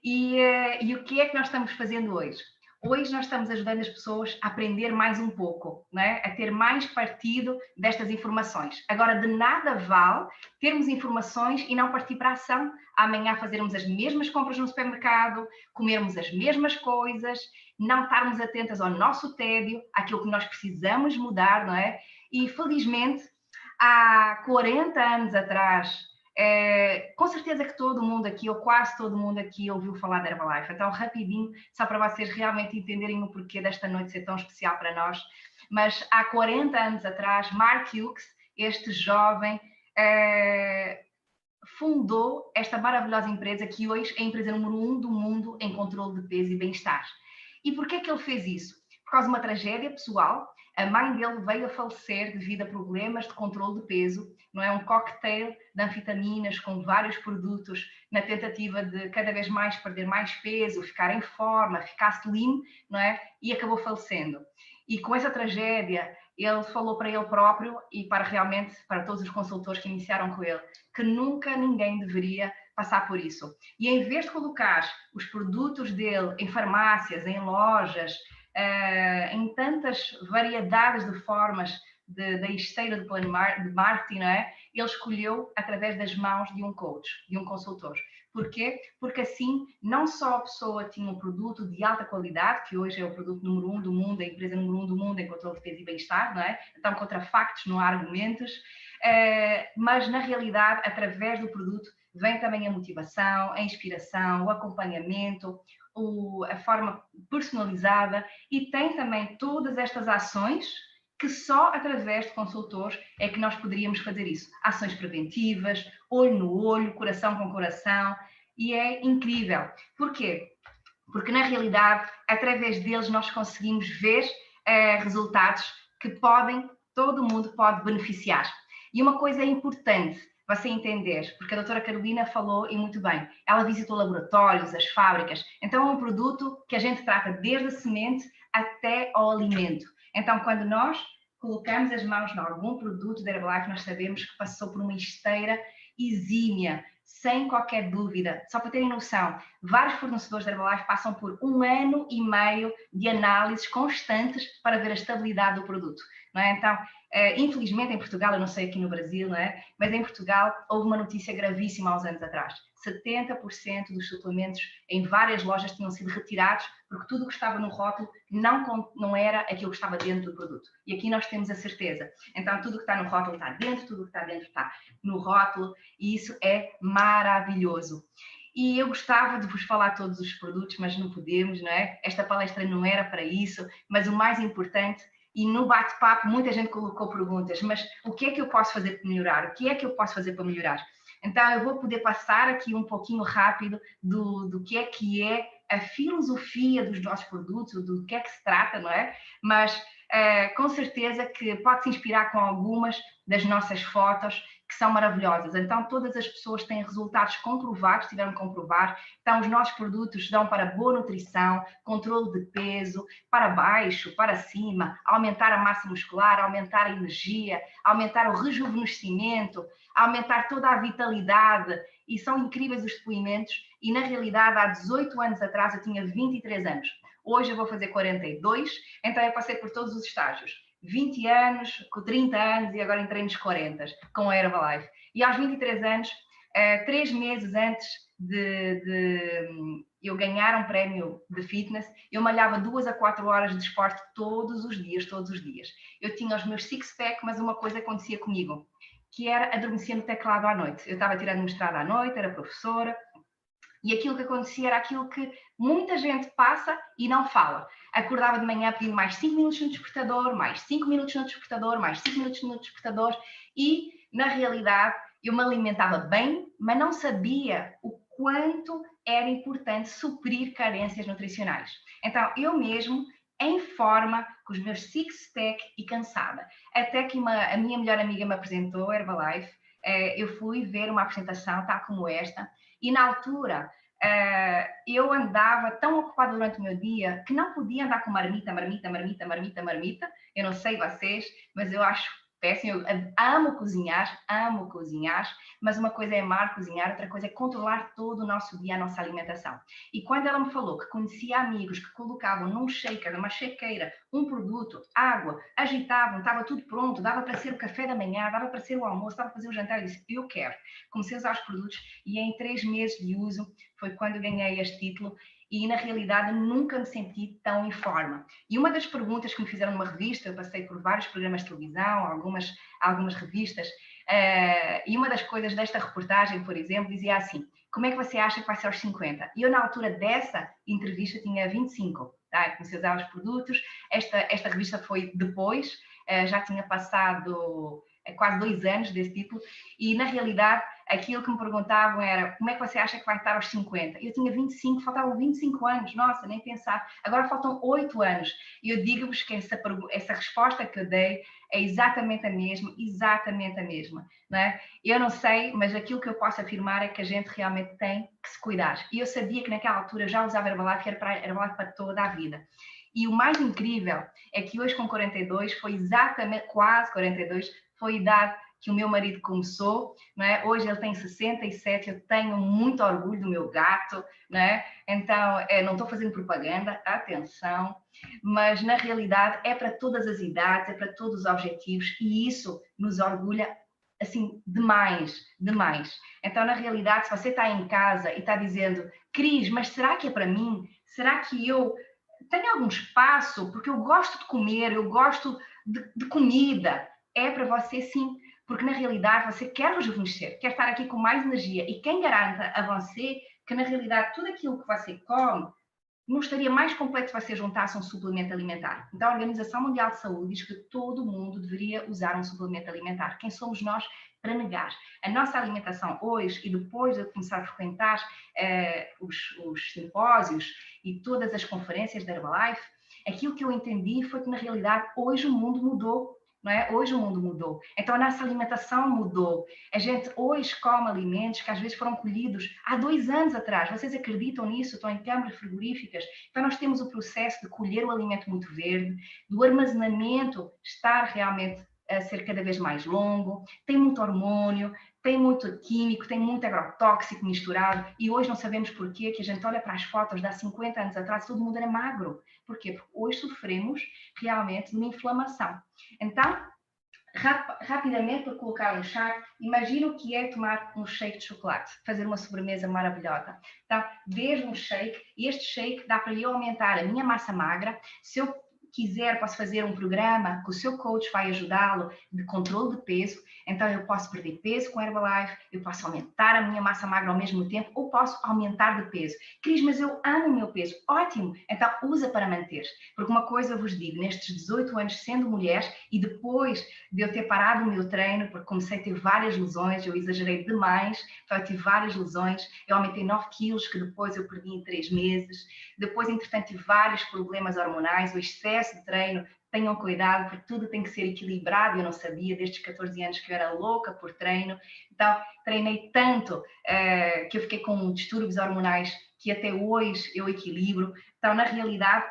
E o que é que nós estamos fazendo hoje? Hoje nós estamos ajudando as pessoas a aprender mais um pouco, não é? A ter mais partido destas informações. Agora, de nada vale termos informações e não partir para a ação. Amanhã fazermos as mesmas compras no supermercado, comermos as mesmas coisas, não estarmos atentas ao nosso tédio, àquilo que nós precisamos mudar, não é? E, felizmente, há 40 anos atrás, com certeza que todo mundo aqui, ou quase todo mundo aqui, ouviu falar da Herbalife. Então, rapidinho, só para vocês realmente entenderem o porquê desta noite ser tão especial para nós. Mas há 40 anos atrás, Mark Hughes, este jovem, fundou esta maravilhosa empresa que hoje é a empresa número 1 do mundo em controle de peso e bem-estar. E porquê que ele fez isso? Por causa de uma tragédia pessoal. A mãe dele veio a falecer devido a problemas de controle de peso, não é? Um cocktail de anfetaminas com vários produtos na tentativa de cada vez mais perder mais peso, ficar em forma, ficar slim, não é? E acabou falecendo. E com essa tragédia, ele falou para ele próprio e para todos os consultores que iniciaram com ele, que nunca ninguém deveria passar por isso. E em vez de colocar os produtos dele em farmácias, em lojas, em tantas variedades de formas da esteira do plano de marketing, não é? Ele escolheu através das mãos de um coach, de um consultor. Porquê? Porque assim, não só a pessoa tinha um produto de alta qualidade, que hoje é o produto número 1 do mundo, a empresa número 1 do mundo em controle de peso e bem-estar, não é? Então, contra factos, não há argumentos, mas na realidade, através do produto, vem também a motivação, a inspiração, o acompanhamento, a forma personalizada, e tem também todas estas ações que só através de consultores é que nós poderíamos fazer isso. Ações preventivas, olho no olho, coração com coração, e é incrível. Porquê? Porque na realidade, através deles nós conseguimos ver resultados que todo mundo pode beneficiar. E uma coisa é importante você entender, porque a doutora Carolina falou e muito bem, ela visitou laboratórios, as fábricas, então é um produto que a gente trata desde a semente até ao alimento. Então, quando nós colocamos as mãos em algum produto da Herbalife, nós sabemos que passou por uma esteira exímia, sem qualquer dúvida. Só para terem noção, vários fornecedores da Herbalife passam por 1 ano e meio de análises constantes para ver a estabilidade do produto, não é? Então, infelizmente em Portugal, eu não sei aqui no Brasil, não é? Mas em Portugal houve uma notícia gravíssima há uns anos atrás. 70% dos suplementos em várias lojas tinham sido retirados porque tudo o que estava no rótulo não era aquilo que estava dentro do produto. E aqui nós temos a certeza. Então, tudo o que está no rótulo está dentro, tudo o que está dentro está no rótulo, e isso é maravilhoso. E eu gostava de vos falar todos os produtos, mas não podemos, não é? Esta palestra não era para isso, mas o mais importante, e no bate-papo muita gente colocou perguntas, mas o que é que eu posso fazer para melhorar? O que é que eu posso fazer para melhorar? Então eu vou poder passar aqui um pouquinho rápido do que é a filosofia dos nossos produtos, do que é que se trata, não é? Mas com certeza que pode se inspirar com algumas das nossas fotos, que são maravilhosas. Então, todas as pessoas têm resultados comprovados, tiveram que comprovar. Então, os nossos produtos dão para boa nutrição, controle de peso, para baixo, para cima, aumentar a massa muscular, aumentar a energia, aumentar o rejuvenescimento, aumentar toda a vitalidade. E são incríveis os depoimentos. E, na realidade, há 18 anos atrás, eu tinha 23 anos. Hoje eu vou fazer 42, então eu passei por todos os estágios. 20 anos, com 30 anos e agora entrei nos 40, com a Herbalife. E aos 23 anos, 3 meses antes de eu ganhar um prémio de fitness, eu malhava 2 a 4 horas de esporte todos os dias, todos os dias. Eu tinha os meus six-pack, mas uma coisa acontecia comigo, que era adormecer no teclado à noite. Eu estava tirando mestrado à noite, era professora, e aquilo que acontecia era aquilo que muita gente passa e não fala. Acordava de manhã pedindo mais 5 minutos no despertador, mais 5 minutos no despertador, mais 5 minutos no despertador, e, na realidade, Eu me alimentava bem, mas não sabia o quanto era importante suprir carências nutricionais. Então, eu mesmo, em forma, com os meus six-pack e cansada. Até que a minha melhor amiga me apresentou a Herbalife, eu fui ver uma apresentação tal como esta, e na altura eu andava tão ocupada durante o meu dia que não podia andar com marmita. Eu não sei vocês, mas eu acho péssimo. Eu amo cozinhar, mas uma coisa é amar cozinhar, outra coisa é controlar todo o nosso dia, a nossa alimentação. E quando ela me falou que conhecia amigos que colocavam num shaker, numa shakeira, um produto, água, agitavam, estava tudo pronto, dava para ser o café da manhã, dava para ser o almoço, dava para fazer o jantar, eu disse, eu quero. Comecei a usar os produtos e em 3 meses de uso foi quando ganhei este título e na realidade nunca me senti tão em forma. E uma das perguntas que me fizeram numa revista, eu passei por vários programas de televisão, algumas revistas, e uma das coisas desta reportagem, por exemplo, dizia assim, como é que você acha que vai ser aos 50? E eu na altura dessa entrevista tinha 25, tá? Comecei a usar os produtos, esta revista foi depois, já tinha passado quase 2 anos desse tipo, e na realidade aquilo que me perguntavam era como é que você acha que vai estar aos 50? Eu tinha 25, faltavam 25 anos, nossa, nem pensar, agora faltam 8 anos, e eu digo-vos que essa resposta que eu dei é exatamente a mesma, não é? Eu não sei, mas aquilo que eu posso afirmar é que a gente realmente tem que se cuidar, e eu sabia que naquela altura eu já usava Herbalife, era Herbalife para toda a vida. E o mais incrível é que hoje com 42, foi exatamente, quase 42, foi a idade que o meu marido começou, não é? Hoje ele tem 67, eu tenho muito orgulho do meu gato, não é? Então, não estou fazendo propaganda, atenção, mas na realidade é para todas as idades, é para todos os objetivos e isso nos orgulha assim demais. Então, na realidade, se você está em casa e está dizendo, Cris, mas será que é para mim? Será que eu tenho algum espaço? Porque eu gosto de comer, eu gosto de comida. É para você sim, porque na realidade você quer rejuvenescer, quer estar aqui com mais energia e quem garanta a você que na realidade tudo aquilo que você come não estaria mais completo se você juntasse um suplemento alimentar. Então a Organização Mundial de Saúde diz que todo mundo deveria usar um suplemento alimentar. Quem somos nós para negar? A nossa alimentação hoje e depois de eu começar a frequentar os simpósios e todas as conferências da Herbalife, aquilo que eu entendi foi que na realidade hoje o mundo mudou. Não é? Hoje o mundo mudou, então a nossa alimentação mudou. A gente hoje come alimentos que às vezes foram colhidos há 2 anos atrás. Vocês acreditam nisso? Estão em câmaras frigoríficas. Então nós temos o processo de colher o alimento muito verde, do armazenamento estar realmente a ser cada vez mais longo, tem muito hormônio, tem muito químico, tem muito agrotóxico misturado e hoje não sabemos porquê, que a gente olha para as fotos de há 50 anos atrás, todo mundo era magro. Porquê? Porque hoje sofremos realmente de uma inflamação. Então, rapidamente, para colocar no chat, imagina o que é tomar um shake de chocolate, fazer uma sobremesa maravilhosa. Então, desde um shake, este shake dá para eu aumentar a minha massa magra. Se eu quiser, posso fazer um programa que o seu coach vai ajudá-lo de controle de peso. Então, eu posso perder peso com Herbalife, eu posso aumentar a minha massa magra ao mesmo tempo, ou posso aumentar de peso. Cris, mas eu amo o meu peso. Ótimo! Então, usa para manter. Porque uma coisa eu vos digo, nestes 18 anos sendo mulher, e depois de eu ter parado o meu treino, porque comecei a ter várias lesões, eu exagerei demais, então eu tive várias lesões, eu aumentei 9 quilos, que depois eu perdi em 3 meses. Depois, entretanto, tive vários problemas hormonais, o excesso de treino, tenham cuidado, porque tudo tem que ser equilibrado, eu não sabia, desde os 14 anos que eu era louca por treino, então treinei tanto que eu fiquei com distúrbios hormonais que até hoje eu equilibro, então na realidade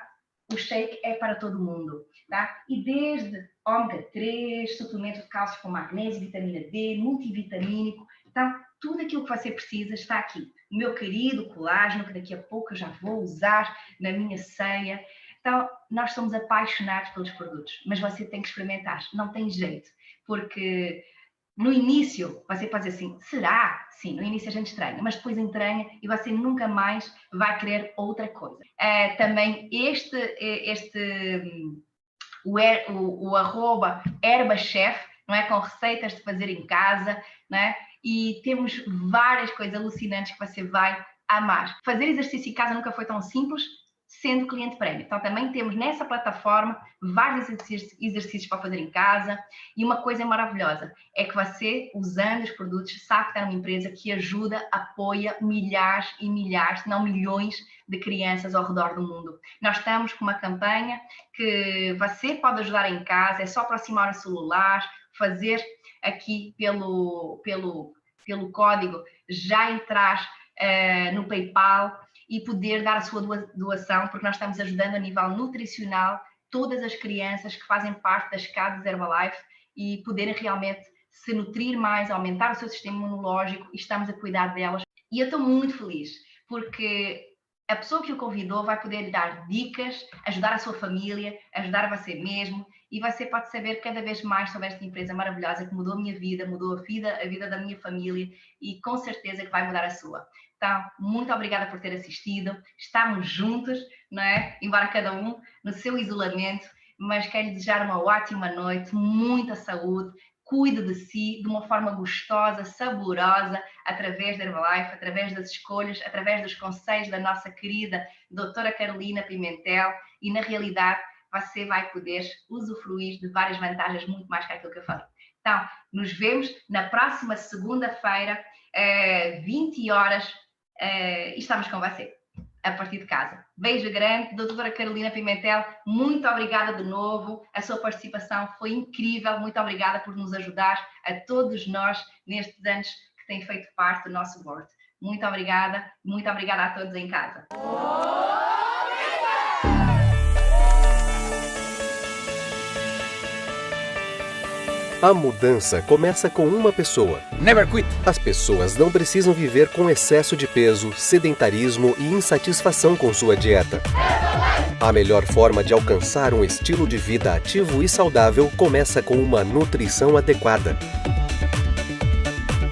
o shake é para todo mundo, tá? E desde ômega 3, suplemento de cálcio com magnésio, vitamina D, multivitamínico, então tudo aquilo que você precisa está aqui. O meu querido colágeno, que daqui a pouco eu já vou usar na minha ceia. Então, nós somos apaixonados pelos produtos, mas você tem que experimentar, não tem jeito, porque no início você pode dizer assim, será? Sim, no início a gente estranha, mas depois entranha e você nunca mais vai querer outra coisa. Também o arroba Herbachef, não é? Com receitas de fazer em casa, não é? E temos várias coisas alucinantes que você vai amar. Fazer exercício em casa nunca foi tão simples? sendo cliente prémio. Então, também temos nessa plataforma vários exercícios para fazer em casa. E uma coisa maravilhosa é que você, usando os produtos, sabe que está numa empresa que ajuda, apoia milhares e milhares, se não milhões de crianças ao redor do mundo. Nós estamos com uma campanha que você pode ajudar em casa, é só aproximar o celular, fazer aqui pelo código, já entrar no PayPal e poder dar a sua doação, porque nós estamos ajudando a nível nutricional todas as crianças que fazem parte das casas Herbalife e poderem realmente se nutrir mais, aumentar o seu sistema imunológico, e estamos a cuidar delas. E eu estou muito feliz, porque a pessoa que o convidou vai poder lhe dar dicas, ajudar a sua família, ajudar a você mesmo, e você pode saber cada vez mais sobre esta empresa maravilhosa que mudou a minha vida, mudou a vida da minha família, e com certeza que vai mudar a sua. Então, muito obrigada por ter assistido. Estamos juntos, não é? Embora cada um no seu isolamento, mas quero lhe desejar uma ótima noite, muita saúde, cuide de si de uma forma gostosa, saborosa, através da Herbalife, através das escolhas, através dos conselhos da nossa querida doutora Carolina Pimentel, e na realidade você vai poder usufruir de várias vantagens, muito mais que aquilo que eu falei. Então, nos vemos na próxima segunda-feira, 20 horas, e estamos com você, a partir de casa. Beijo grande, doutora Carolina Pimentel, muito obrigada de novo, a sua participação foi incrível, muito obrigada por nos ajudar a todos nós nestes anos que têm feito parte do nosso board. Muito obrigada a todos em casa. A mudança começa com uma pessoa. Never quit. As pessoas não precisam viver com excesso de peso, sedentarismo e insatisfação com sua dieta. A melhor forma de alcançar um estilo de vida ativo e saudável começa com uma nutrição adequada.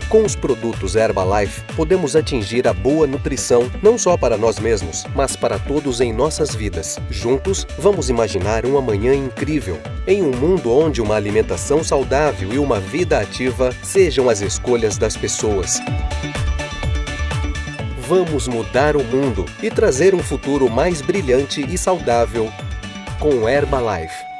Com os produtos Herbalife, podemos atingir a boa nutrição não só para nós mesmos, mas para todos em nossas vidas. Juntos, vamos imaginar um amanhã incrível, em um mundo onde uma alimentação saudável e uma vida ativa sejam as escolhas das pessoas. Vamos mudar o mundo e trazer um futuro mais brilhante e saudável com Herbalife.